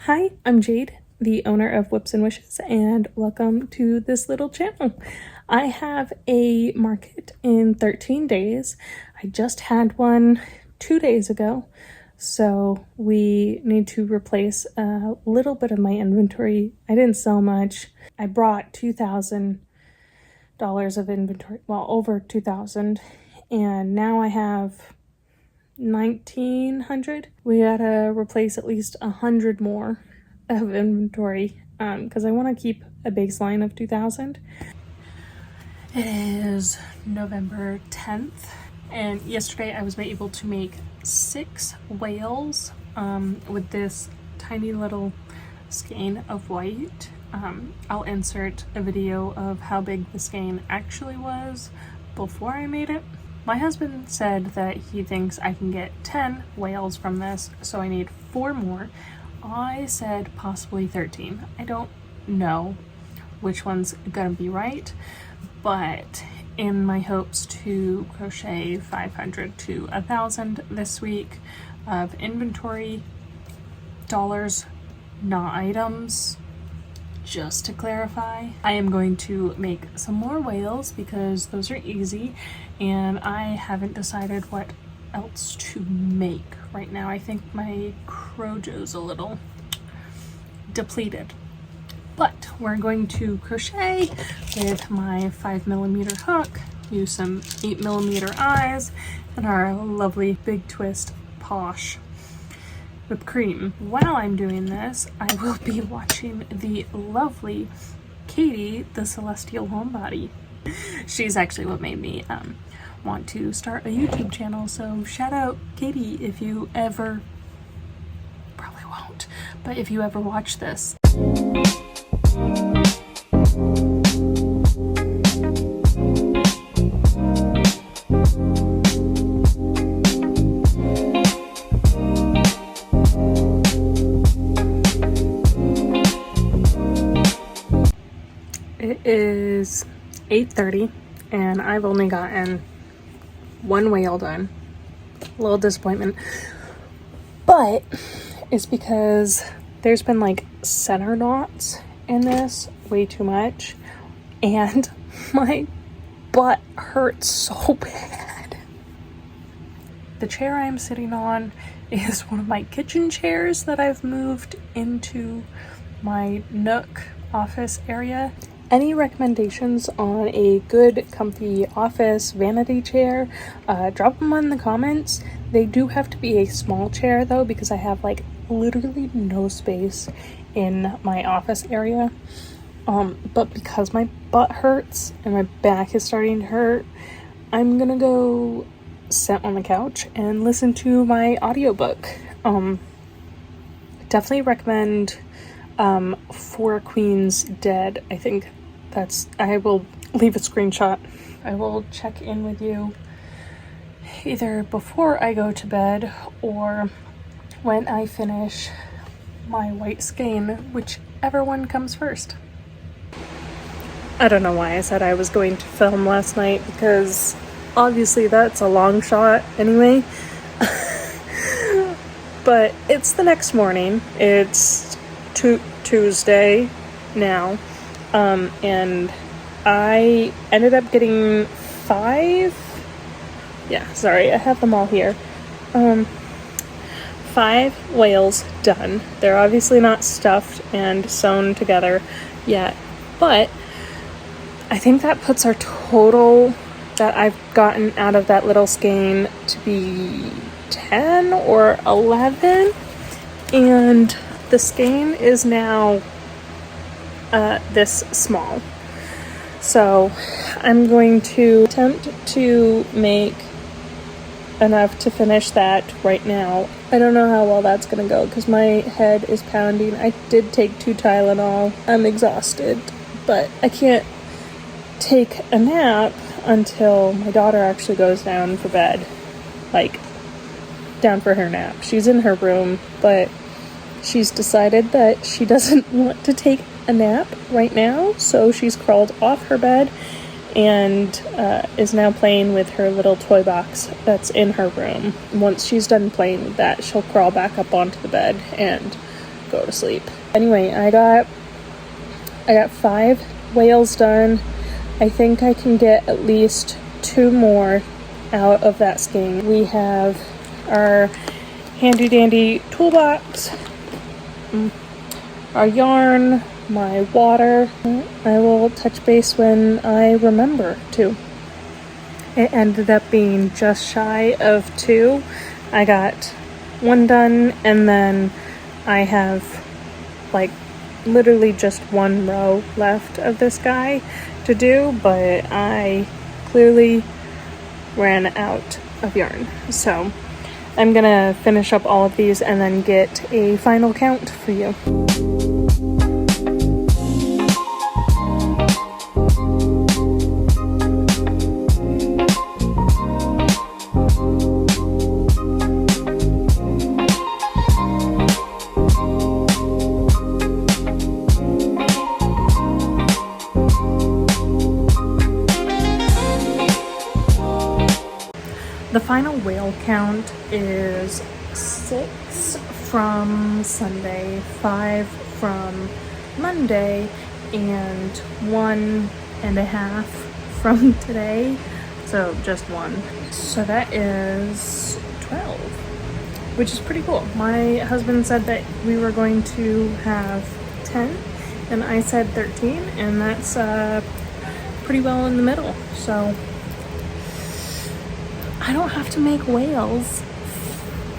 Hi, I'm Jade, the owner of Whips and Wishes, and welcome to this little channel. I have a market in 13 days. I just had one 2 days ago, so we need to replace a little bit of my inventory. I didn't sell much. I brought $2,000 of inventory, well, over 2,000, and now I have 1,900. We gotta replace at least 100 more of inventory because I want to keep a baseline of 2,000. It is November 10th, and yesterday I was able to make 6 whales with this tiny little skein of white. I'll insert a video of how big the skein actually was before I made it. My husband said that he thinks I can get 10 whales from this, so I need 4 more. I said possibly 13. I don't know which one's gonna be right, but in my hopes to crochet 500 to 1,000 this week of inventory, dollars, not items. Just to clarify, I am going to make some more whales because those are easy, and I haven't decided what else to make right now. I think my crojo's a little depleted, but we're going to crochet with my 5mm hook, use some 8mm eyes, and our lovely Big Twist Posh whipped cream. While I'm doing this, I will be watching the lovely Katie, the Celestial Homebody. She's actually what made me want to start a YouTube channel, so shout out Katie if you ever, probably won't, but if you ever watch this. It is 8:30 and I've only gotten 1 whale done. A little disappointment, but it's because there's been like center knots in this way too much, and my butt hurts so bad. The chair I'm sitting on is one of my kitchen chairs that I've moved into my nook office area. Any recommendations on a good, comfy office vanity chair, drop them in the comments. They do have to be a small chair though, because I have like literally no space in my office area. But because my butt hurts and my back is starting to hurt, I'm gonna go sit on the couch and listen to my audiobook. Definitely recommend Four Queens Dead. I think I will leave a screenshot. I will check in with you either before I go to bed or when I finish my white skein, whichever one comes first. I don't know why I said I was going to film last night, because obviously that's a long shot anyway. But it's the next morning. It's Tuesday now, and I ended up getting 5, I have them all here, 5 whales done. They're obviously not stuffed and sewn together yet, but I think that puts our total that I've gotten out of that little skein to be 10 or 11, and the skein is now this small. So I'm going to attempt to make enough to finish that right now. I don't know how well that's gonna go because my head is pounding. I did take 2 Tylenol. I'm exhausted, but I can't take a nap until my daughter actually goes down for bed, like down for her nap. She's in her room, but she's decided that she doesn't want to take a nap right now, so she's crawled off her bed and is now playing with her little toy box that's in her room. Once she's done playing with that, she'll crawl back up onto the bed and go to sleep. Anyway, I got 5 whales done. I think I can get at least 2 more out of that skein. We have our handy dandy toolbox, our yarn, my water. I will touch base when I remember to. It ended up being just shy of 2. I got 1 done, and then I have like literally just 1 row left of this guy to do, but I clearly ran out of yarn. So I'm gonna finish up all of these and then get a final count for you. The final whale count is 6 from Sunday, 5 from Monday, and 1.5 from today. So just 1. So that is 12, which is pretty cool. My husband said that we were going to have 10, and I said 13, and that's pretty well in the middle. So I don't have to make whales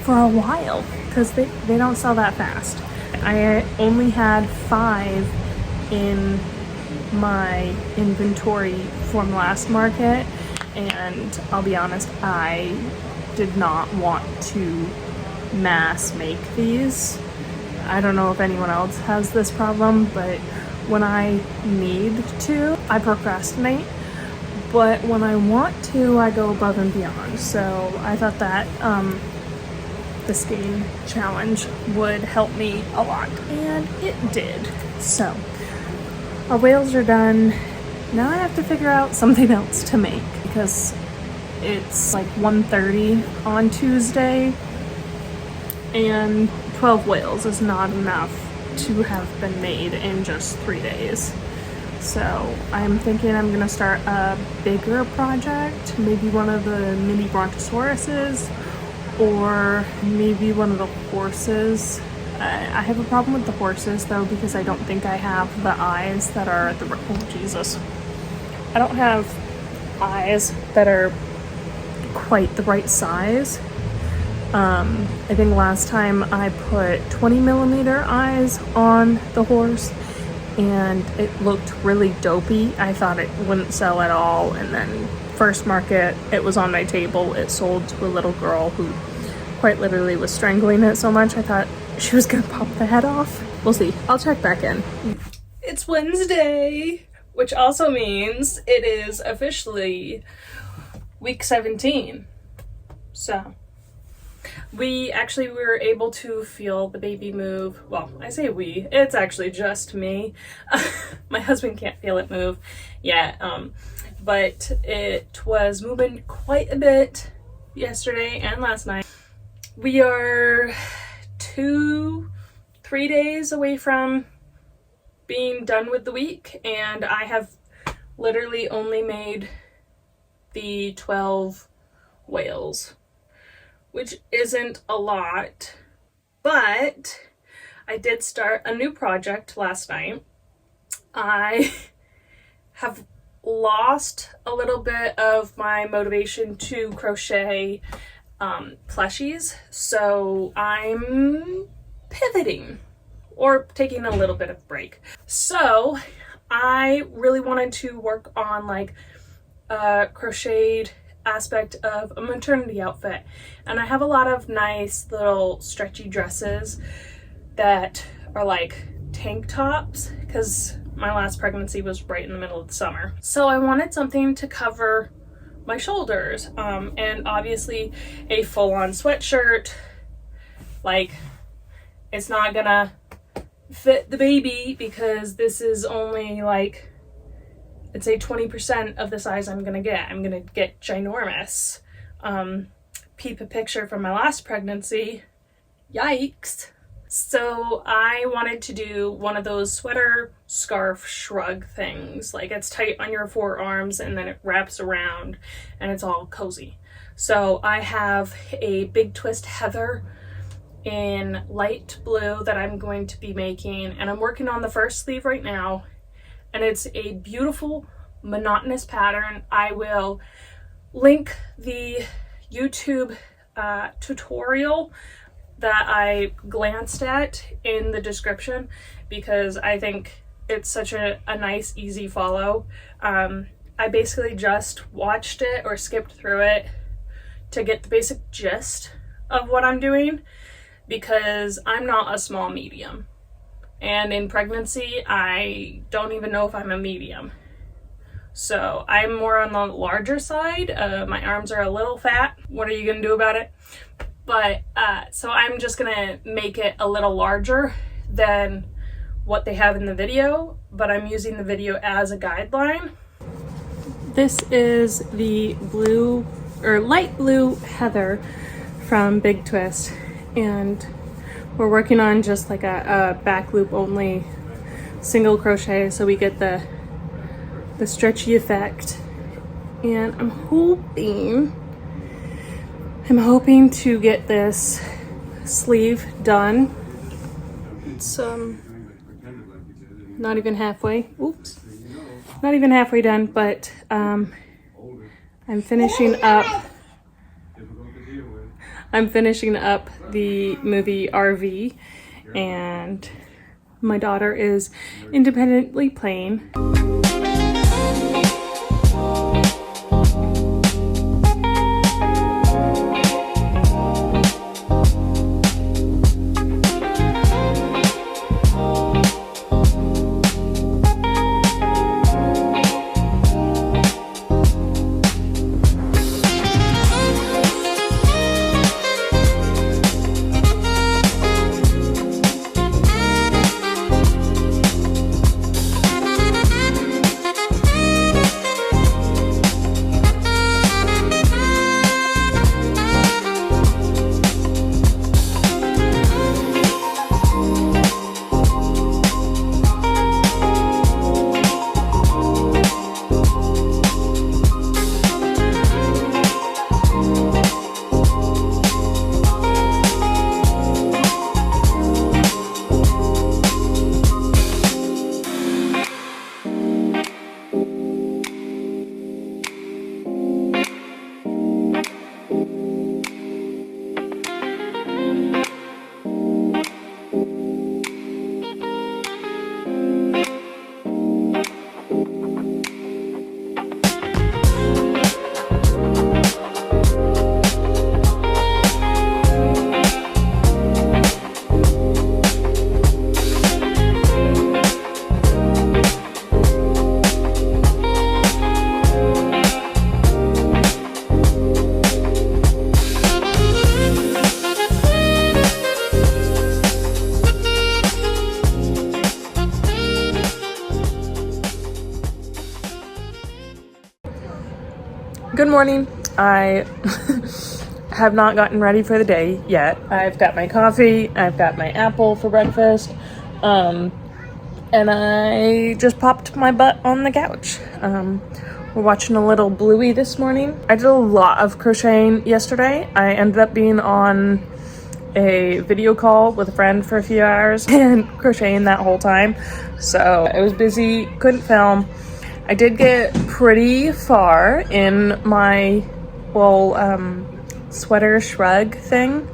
for a while because they don't sell that fast. I only had 5 in my inventory from last market, and I'll be honest, I did not want to mass make these. I don't know if anyone else has this problem, but when I need to, I procrastinate. But when I want to, I go above and beyond. So I thought that the skein challenge would help me a lot, and it did. So our whales are done. Now I have to figure out something else to make because it's like 1:30 on Tuesday, and 12 whales is not enough to have been made in just 3 days. So I'm thinking I'm gonna start a bigger project, maybe one of the mini brontosauruses, or maybe one of the horses. I have a problem with the horses though, because I don't think I have the eyes that are oh Jesus. I don't have eyes that are quite the right size. I think last time I put 20mm eyes on the horse, and it looked really dopey. I thought it wouldn't sell at all, and then first market, it was on my table. It sold to a little girl who quite literally was strangling it so much I thought she was gonna pop the head off. We'll see. I'll check back in. It's Wednesday, which also means it is officially week 17. So we were able to feel the baby move. Well, I say we, it's actually just me. My husband can't feel it move yet, but it was moving quite a bit yesterday and last night. We are 2-3 days away from being done with the week, and I have literally only made the 12 whales, which isn't a lot, but I did start a new project last night. I have lost a little bit of my motivation to crochet plushies, so I'm pivoting or taking a little bit of break. So I really wanted to work on like a crocheted aspect of a maternity outfit, and I have a lot of nice little stretchy dresses that are like tank tops because my last pregnancy was right in the middle of the summer. So I wanted something to cover my shoulders, and obviously a full-on sweatshirt, like, it's not gonna fit the baby because this is only like, I'd say 20% of the size I'm gonna get. I'm gonna get ginormous. Peep a picture from my last pregnancy. Yikes. So I wanted to do one of those sweater scarf shrug things. Like it's tight on your forearms and then it wraps around and it's all cozy. So I have a big twist heather in light blue that I'm going to be making, and I'm working on the first sleeve right now, and it's a beautiful monotonous pattern. I will link the YouTube tutorial that I glanced at in the description because I think it's such a nice, easy follow. I basically just watched it or skipped through it to get the basic gist of what I'm doing because I'm not a small medium. And in pregnancy, I don't even know if I'm a medium. So I'm more on the larger side. My arms are a little fat. What are you gonna do about it? But so I'm just gonna make it a little larger than what they have in the video, but I'm using the video as a guideline. This is the blue or light blue heather from Big Twist, and we're working on just like a back loop only single crochet so we get the stretchy effect. And I'm hoping to get this sleeve done. It's not even halfway. Oops. Not even halfway done, but I'm finishing up the movie RV, and my daughter is independently playing. Good morning. I have not gotten ready for the day yet. I've got my coffee, I've got my apple for breakfast, and I just popped my butt on the couch. We're watching a little Bluey this morning. I did a lot of crocheting yesterday. I ended up being on a video call with a friend for a few hours and crocheting that whole time. So I was busy, couldn't film. I did get pretty far in my little sweater shrug thing.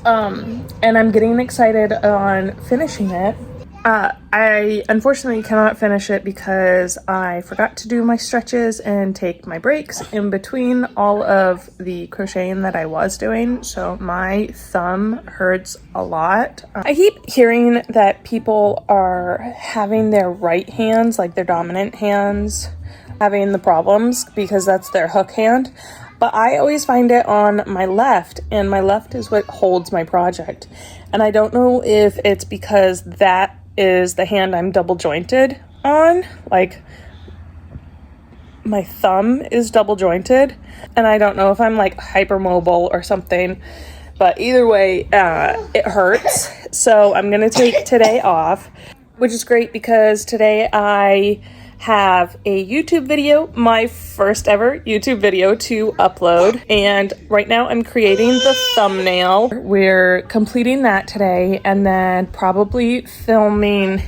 And I'm getting excited on finishing it. I unfortunately cannot finish it because I forgot to do my stretches and take my breaks in between all of the crocheting that I was doing, so my thumb hurts a lot. I keep hearing that people are having their right hands, like their dominant hands, having the problems because that's their hook hand. But I always find it on my left, and my left is what holds my project. And I don't know if it's because that is the hand I'm double jointed on, like my thumb is double jointed, and I don't know if I'm like hypermobile or something, But either way, it hurts. So I'm going to take today off, which is great because today I have a YouTube video, my first ever YouTube video to upload. And right now I'm creating the thumbnail. We're completing that today and then probably filming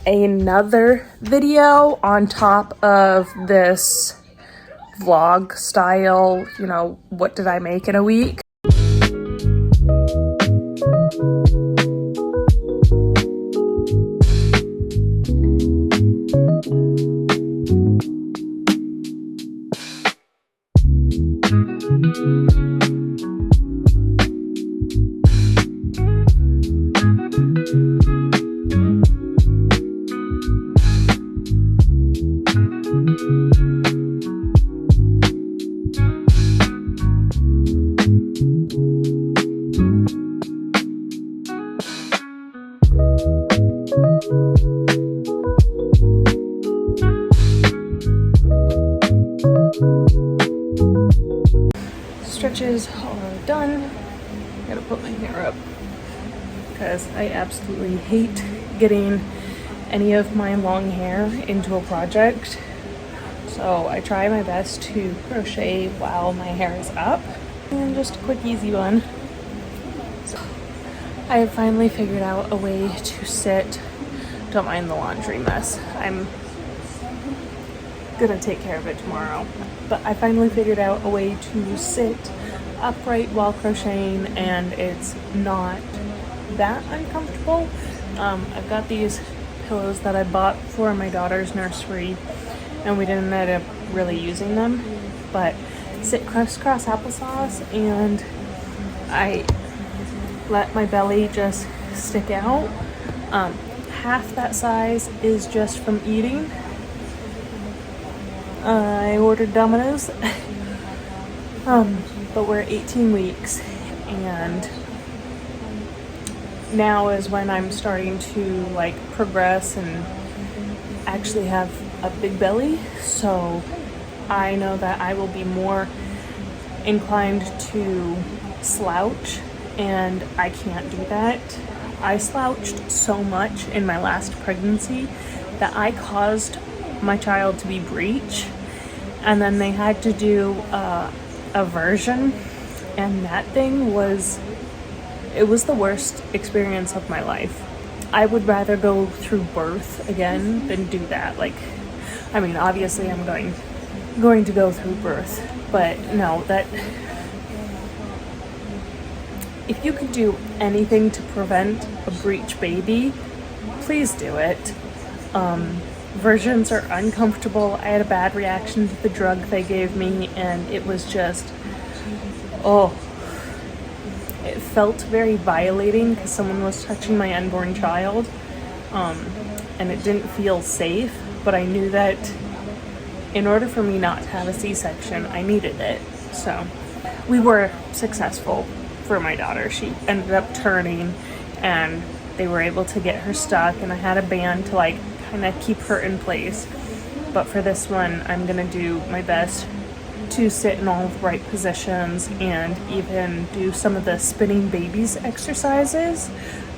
another video on top of this vlog style, you know, what did I make in a week? Stretches are done. I gotta put my hair up because I absolutely hate getting any of my long hair into a project. So I try my best to crochet while my hair is up. And just a quick easy one. So I have finally figured out a way to sit. Don't mind the laundry mess. I'm gonna take care of it tomorrow. But I finally figured out a way to sit upright while crocheting and it's not that uncomfortable. I've got these pillows that I bought for my daughter's nursery and we didn't end up really using them, but sit crisscross applesauce and I let my belly just stick out. Half that size is just from eating. I ordered Domino's, but we're 18 weeks and now is when I'm starting to like progress and actually have a big belly. So I know that I will be more inclined to slouch and I can't do that. I slouched so much in my last pregnancy that I caused my child to be breech and then they had to do a version and that thing was the worst experience of my life. I would rather go through birth again than do that. Like, I mean, obviously I'm going to go through birth, but no, that if you could do anything to prevent a breech baby, please do it. Versions are uncomfortable. I had a bad reaction to the drug they gave me and it was just, it felt very violating because someone was touching my unborn child and it didn't feel safe, but I knew that in order for me not to have a C-section, I needed it. So we were successful for my daughter. She ended up turning and they were able to get her stuck and I had a band to like kind of keep her in place. But for this one, I'm gonna do my best to sit in all the right positions and even do some of the spinning babies exercises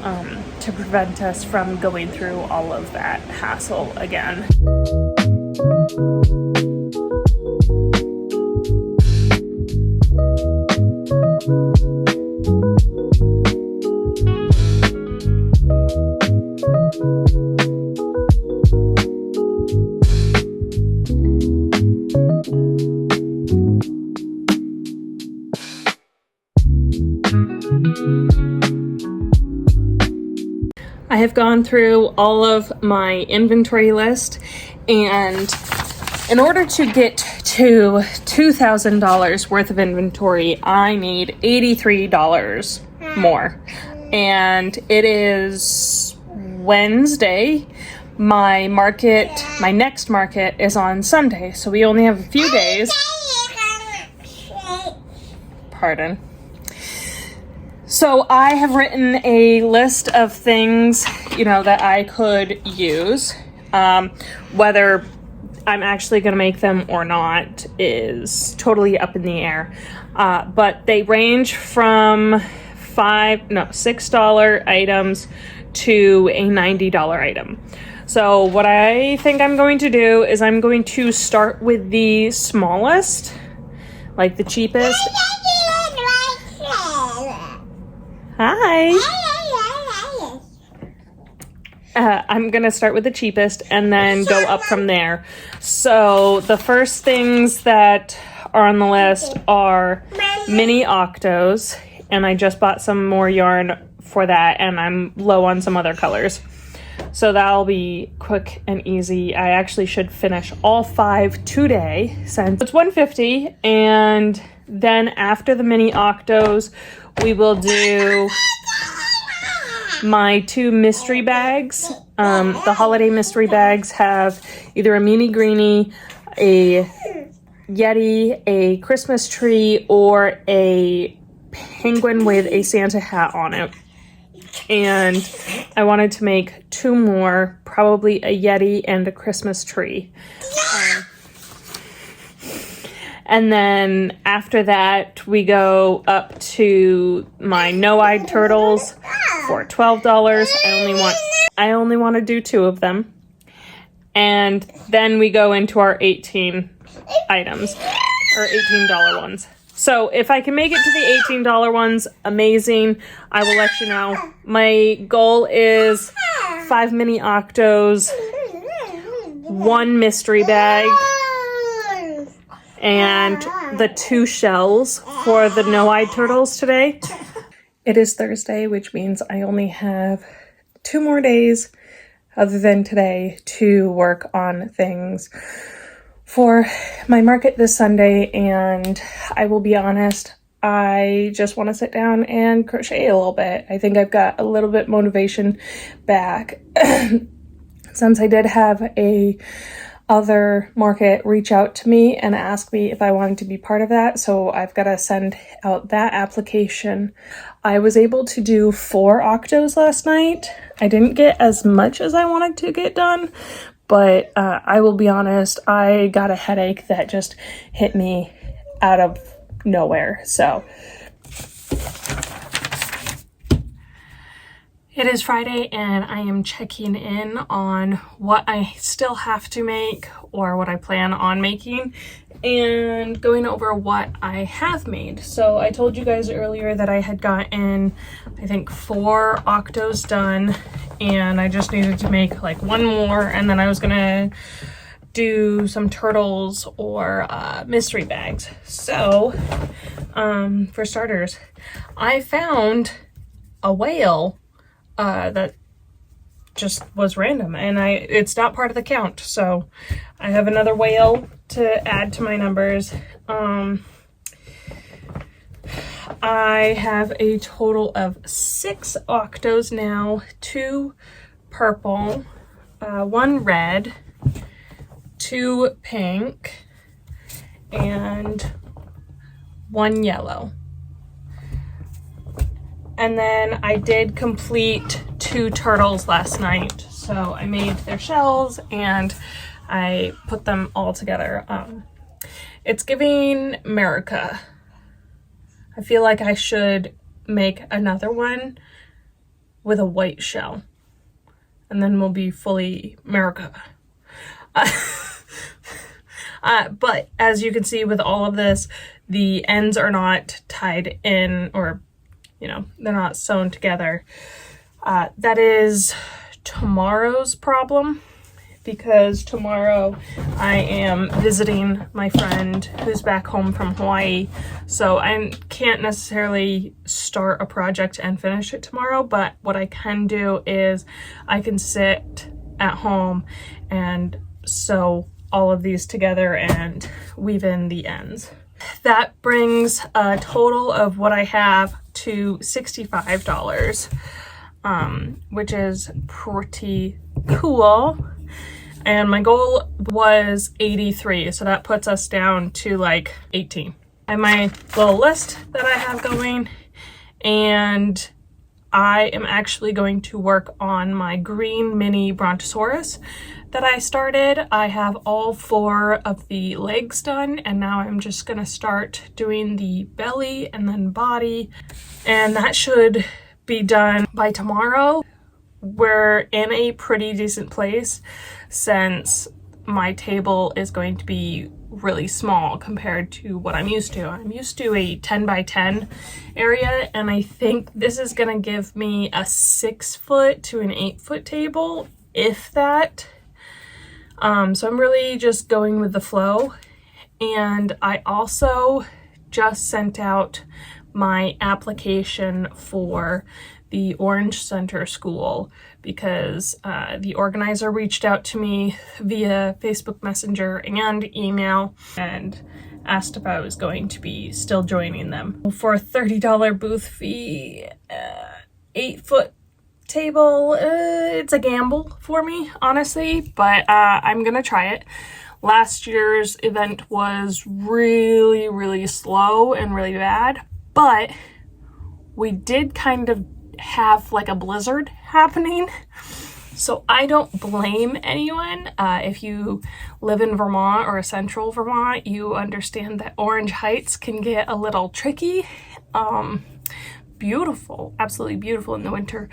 to prevent us from going through all of that hassle again. I have gone through all of my inventory list and in order to get to $2,000 worth of inventory, I need $83 more. And it is Wednesday. My next market is on Sunday, so we only have a few days. Pardon. So I have written a list of things, that I could use, whether I'm actually going to make them or not is totally up in the air. But they range from $6 items to a $90 item. So what I think I'm going to do is I'm going to start with the smallest, like the cheapest. Hi. I'm going to start with the cheapest and then go up from there. So the first things that are on the list are mini octos, and I just bought some more yarn for that, and I'm low on some other colors. So that'll be quick and easy. I actually should finish all 5 today since it's $150, and then after the mini octos, we will do my 2 mystery bags. The holiday mystery bags have either a mini greenie, a Yeti, a Christmas tree, or a penguin with a Santa hat on it. And I wanted to make 2 more, probably a Yeti and a Christmas tree. And then after that, we go up to my no-eyed turtles for $12. I only want to do 2 of them. And then we go into our 18 items, or $18 ones. So if I can make it to the $18 ones, amazing. I will let you know. My goal is 5 mini octos, 1 mystery bag, and the 2 shells for the no-eyed turtles today. It is Thursday, which means I only have 2 more days other than today to work on things for my market this Sunday, and I will be honest, I just want to sit down and crochet a little bit. I think I've got a little bit motivation back since I did have a other market reach out to me and ask me if I wanted to be part of that, so I've got to send out that application. I was able to do 4 octos last night. I didn't get as much as I wanted to get done, but I will be honest, I got a headache that just hit me out of nowhere. So it is Friday, and I am checking in on what I still have to make or what I plan on making, and going over what I have made. So I told you guys earlier that I had gotten, I think, 4 octos done, and I just needed to make like 1 more, and then I was gonna do some turtles or mystery bags. So for starters, I found a whale that just was random, and it's not part of the count, so I have another whale to add to my numbers. I have a total of 6 octos now, 2 purple, 1 red, 2 pink, and 1 yellow. And then I did complete 2 turtles last night. So I made their shells and I put them all together. It's giving America. I feel like I should make another one with a white shell, and then we'll be fully America. But as you can see with all of this, the ends are not tied in, or they're not sewn together. That is tomorrow's problem, because tomorrow I am visiting my friend who's back home from Hawaii. So I can't necessarily start a project and finish it tomorrow, but what I can do is I can sit at home and sew all of these together and weave in the ends. That brings a total of what I have to $65, which is pretty cool. And my goal was 83, so that puts us down to like 18. I have my little list that I have going, and I am actually going to work on my green mini Brontosaurus that I started. I have all 4 of the legs done, and now I'm just gonna start doing the belly and then body, and that should be done by tomorrow. We're in a pretty decent place since my table is going to be really small compared to what I'm used to. I'm used to a 10 by 10 area, and I think this is gonna give me a 6 foot to an 8 foot table, if that. So I'm really just going with the flow. And I also just sent out my application for the Orange Center School because the organizer reached out to me via Facebook Messenger and email and asked if I was going to be still joining them. For a $30 booth fee, 8 foot table, it's a gamble for me, honestly, but I'm gonna try it. Last year's event was really slow and really bad, but we did kind of have like a blizzard happening, so I don't blame anyone. If you live in Vermont or central Vermont, you understand that Orange Heights can get a little tricky. Beautiful, absolutely beautiful in the winter,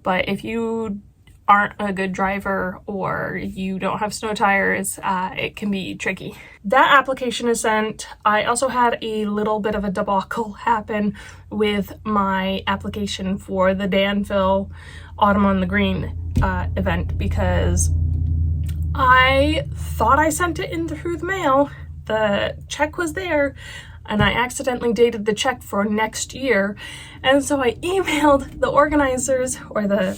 but if you aren't a good driver or you don't have snow tires, it can be tricky. That application is sent. I also had a little bit of a debacle happen with my application for the Danville Autumn on the Green event because I thought I sent it in through the mail. The check was there, and I accidentally dated the check for next year. And so I emailed the organizers, or the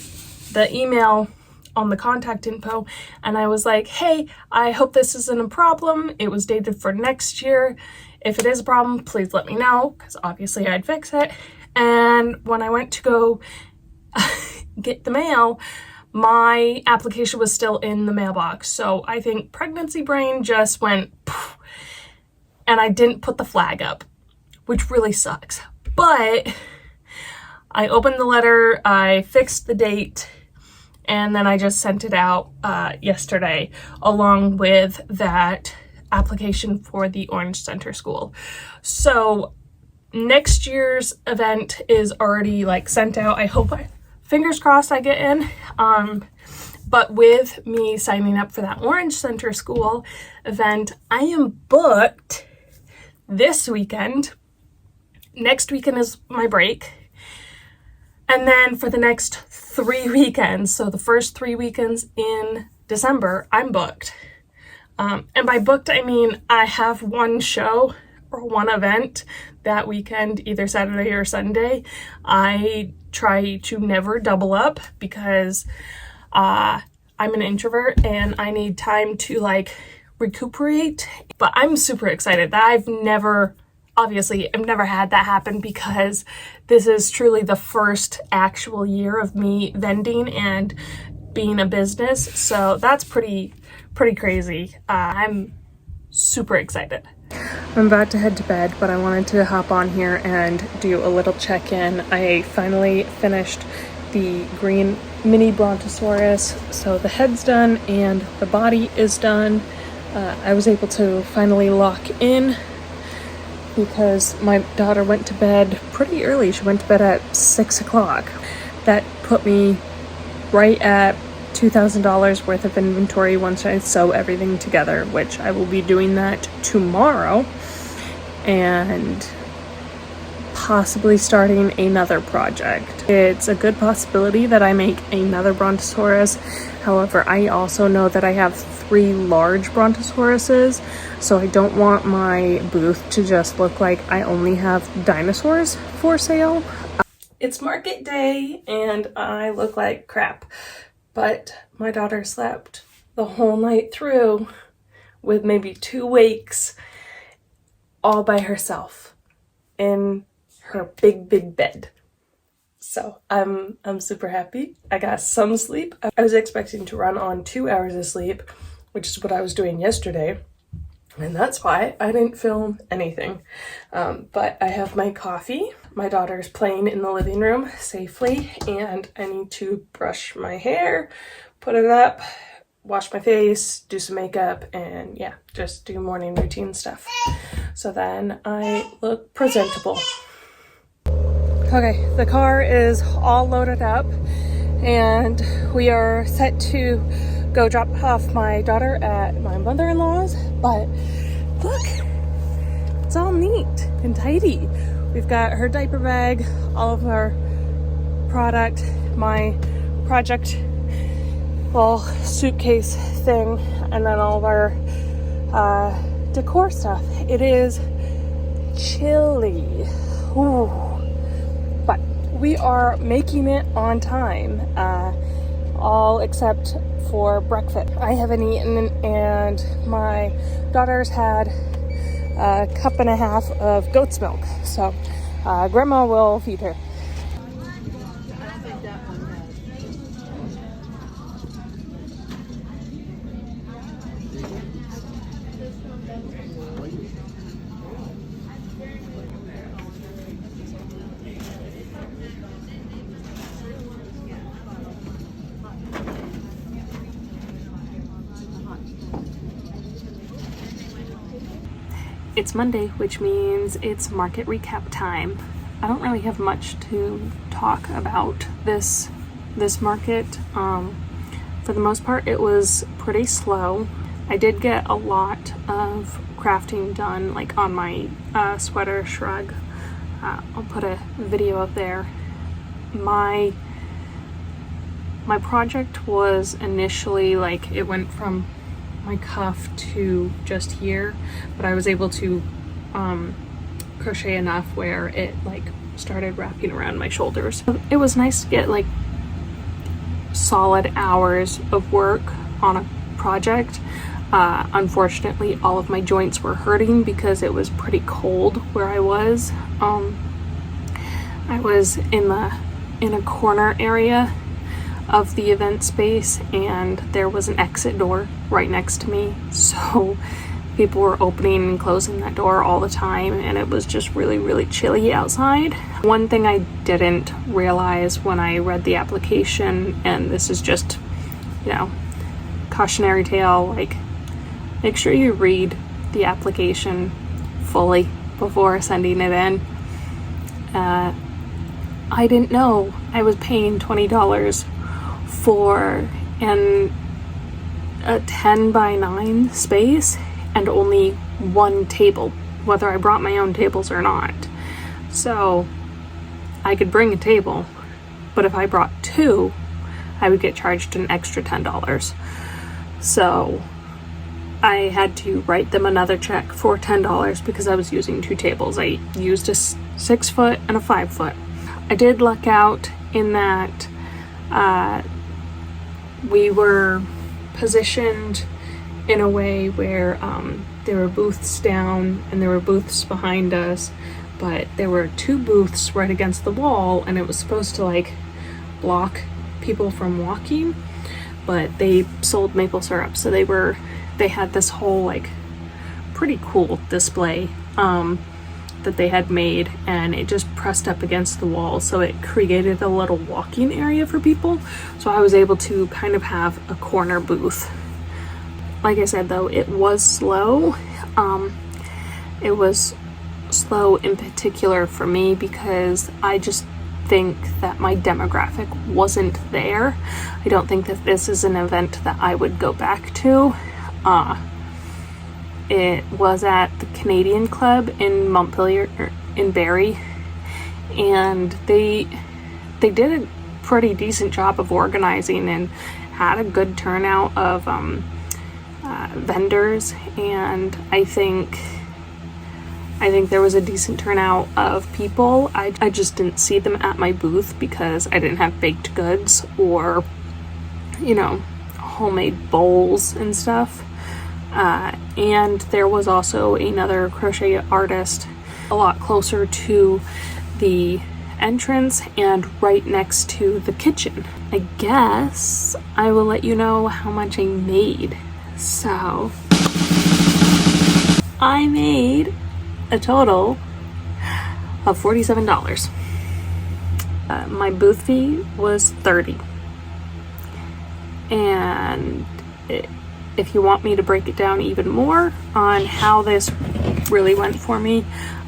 email on the contact info, and I was like, hey, I hope this isn't a problem. It was dated for next year. If it is a problem, please let me know, because obviously I'd fix it. And when I went to go get the mail, my application was still in the mailbox. So I think pregnancy brain just went poof, and I didn't put the flag up, which really sucks. But I opened the letter, I fixed the date, and then I just sent it out yesterday along with that application for the Orange Center School. So next year's event is already like sent out. I hope fingers crossed I get in. But with me signing up for that Orange Center School event, I am booked this weekend. Next weekend is my break. And then for the next 3 weekends, so the first 3 weekends in December, I'm booked. And by booked, I mean I have one show or one event that weekend, either Saturday or Sunday. I try to never double up because I'm an introvert and I need time to like recuperate. But I'm super excited that I've never had that happen because this is truly the first actual year of me vending and being a business. So that's pretty crazy. I'm super excited. I'm about to head to bed, but I wanted to hop on here and do a little check-in. I finally finished the green mini Brontosaurus. So the head's done and the body is done. I was able to finally lock in because my daughter went to bed pretty early. She went to bed at 6 o'clock. That put me right at $2,000 worth of inventory once I sew everything together, which I will be doing that tomorrow, and possibly starting another project. It's a good possibility that I make another Brontosaurus. However, I also know that I have 3 large Brontosauruses, so I don't want my booth to just look like I only have dinosaurs for sale. It's market day and I look like crap, but my daughter slept the whole night through with maybe 2 wakes all by herself in her big bed. So I'm super happy. I got some sleep. I was expecting to run on 2 hours of sleep, which is what I was doing yesterday, and that's why I didn't film anything. But I have my coffee, My daughter's playing in the living room safely, and I need to brush my hair, put it up, wash my face, do some makeup, and yeah, just do morning routine stuff. So then I look presentable. Okay, the car is all loaded up and we are set to go drop off my daughter at my mother-in-law's, but look, it's all neat and tidy. We've got her diaper bag, all of our product, my project little suitcase thing, and then all of our decor stuff. It is chilly. Ooh. But we are making it on time, all except for breakfast. I haven't eaten, and my daughter's had a cup and a half of goat's milk, so grandma will feed her. It's Monday, which means it's market recap time. I don't really have much to talk about this market. For the most part, it was pretty slow. I did get a lot of crafting done, like on my sweater shrug. I'll put a video up there. My project was initially like, it went from my cuff to just here, but I was able to crochet enough where it like started wrapping around my shoulders. It was nice to get like solid hours of work on a project. Unfortunately, all of my joints were hurting because it was pretty cold where I was. I was in a corner area of the event space, and there was an exit door right next to me, so people were opening and closing that door all the time, and it was just really chilly outside. One thing I didn't realize when I read the application, and this is just, you know, cautionary tale, like, make sure you read the application fully before sending it in. I didn't know I was paying $20 for a 10 by 9 space and only one table, whether I brought my own tables or not. So I could bring a table, but if I brought two, I would get charged an extra $10. So I had to write them another check for $10 because I was using two tables. I used a 6 foot and a 5 foot. I did luck out in that we were positioned in a way where there were booths down and there were booths behind us, but there were two booths right against the wall, and it was supposed to like block people from walking, but they sold maple syrup, so they had this whole like pretty cool display that they had made, and it just pressed up against the wall, so it created a little walking area for people. So I was able to kind of have a corner booth. Like I said, though, it was slow. It was slow in particular for me because I just think that my demographic wasn't there. I don't think that this is an event that I would go back to. It was at the Canadian Club in Montpelier, in Barrie, and they did a pretty decent job of organizing and had a good turnout of vendors, and I think there was a decent turnout of people. I just didn't see them at my booth because I didn't have baked goods or, you know, homemade bowls and stuff. And there was also another crochet artist a lot closer to the entrance and right next to the kitchen. I guess I will let you know how much I made. So I made a total of $47. My booth fee was $30. And if you want me to break it down even more on how this really went for me,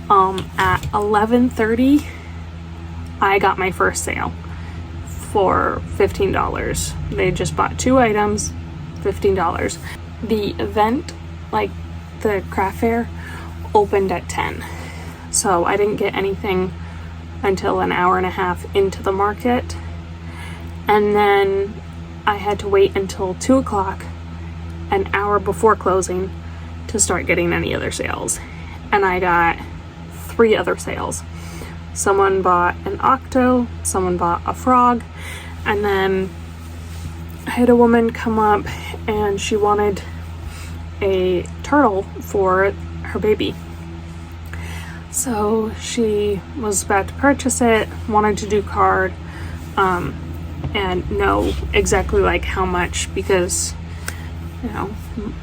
at 11:30 I got my first sale for $15. They just bought 2 items, $15. The event, like the craft fair, opened at 10, so I didn't get anything until an hour and a half into the market, and then I had to wait until 2 o'clock, an hour before closing, to start getting any other sales. And I got 3 other sales. Someone bought an octo, someone bought a frog, and then I had a woman come up and she wanted a turtle for her baby. So she was about to purchase it, wanted to do card, and know exactly like how much, because you know,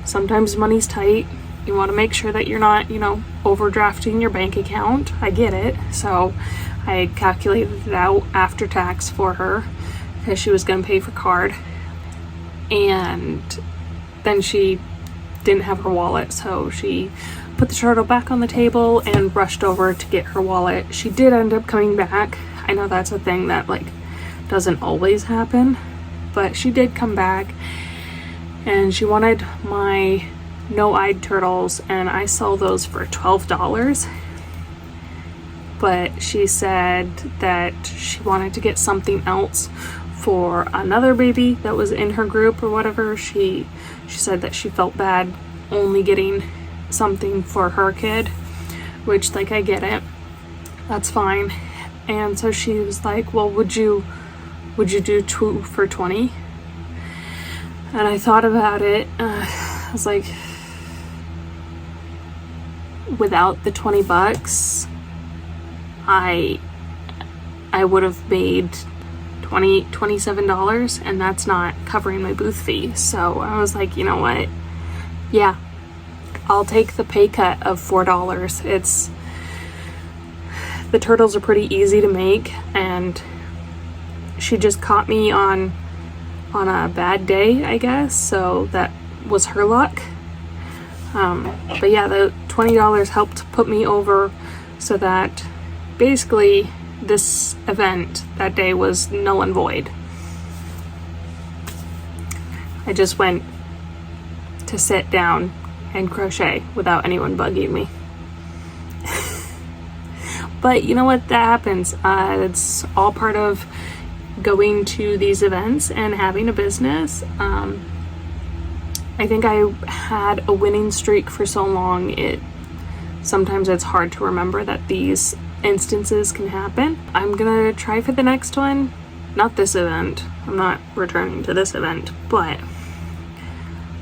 sometimes money's tight. You want to make sure that you're not, you know, overdrafting your bank account. I get it. So I calculated it out after tax for her, because she was going to pay for card. And then she didn't have her wallet, so she put the turtle back on the table and rushed over to get her wallet. She did end up coming back. I know that's a thing that like doesn't always happen, but she did come back, and she wanted my no-eyed turtles, and I sell those for $12. But she said that she wanted to get something else for another baby that was in her group or whatever. She said that she felt bad only getting something for her kid, which, like, I get it, that's fine. And so she was like, well, would you do 2 for $20? And I thought about it. I was like, without the $20, I would have made $27, and that's not covering my booth fee. So I was like, you know what? Yeah, I'll take the pay cut of $4. The turtles are pretty easy to make, and she just caught me on a bad day, I guess, so that was her luck. But yeah, the $20 helped put me over, so that basically this event that day was null and void. I just went to sit down and crochet without anyone bugging me. But you know what, that happens. It's all part of going to these events and having a business. I think I had a winning streak for so long, sometimes it's hard to remember that these instances can happen. I'm gonna try for the next one. Not this event. I'm not returning to this event, but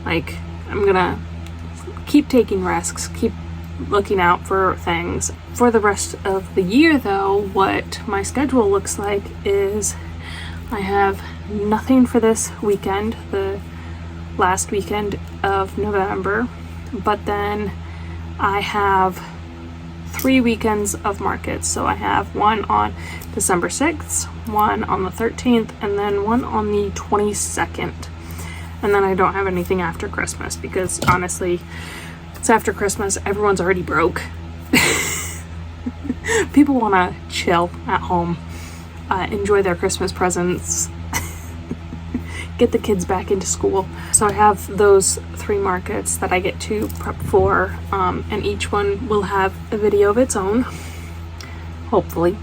like, I'm gonna keep taking risks, keep looking out for things. For the rest of the year though, what my schedule looks like is I have nothing for this weekend, the last weekend of November, but then I have 3 weekends of markets. So I have one on December 6th, one on the 13th, and then one on the 22nd. And then I don't have anything after Christmas, because honestly, it's after Christmas, everyone's already broke. People want to chill at home, enjoy their Christmas presents, get the kids back into school. So I have those 3 markets that I get to prep for, and each one will have a video of its own, hopefully.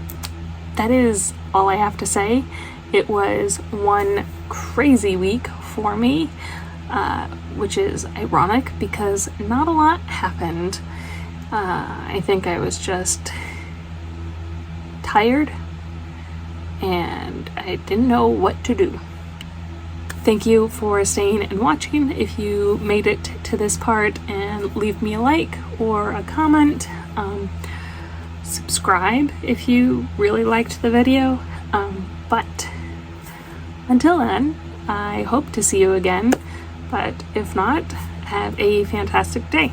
That is all I have to say. It was one crazy week for me, which is ironic because not a lot happened. I think I was just tired and I didn't know what to do. Thank you for staying and watching. If you made it to this part, and leave me a like or a comment. Subscribe if you really liked the video. But until then, I hope to see you again. But if not, have a fantastic day.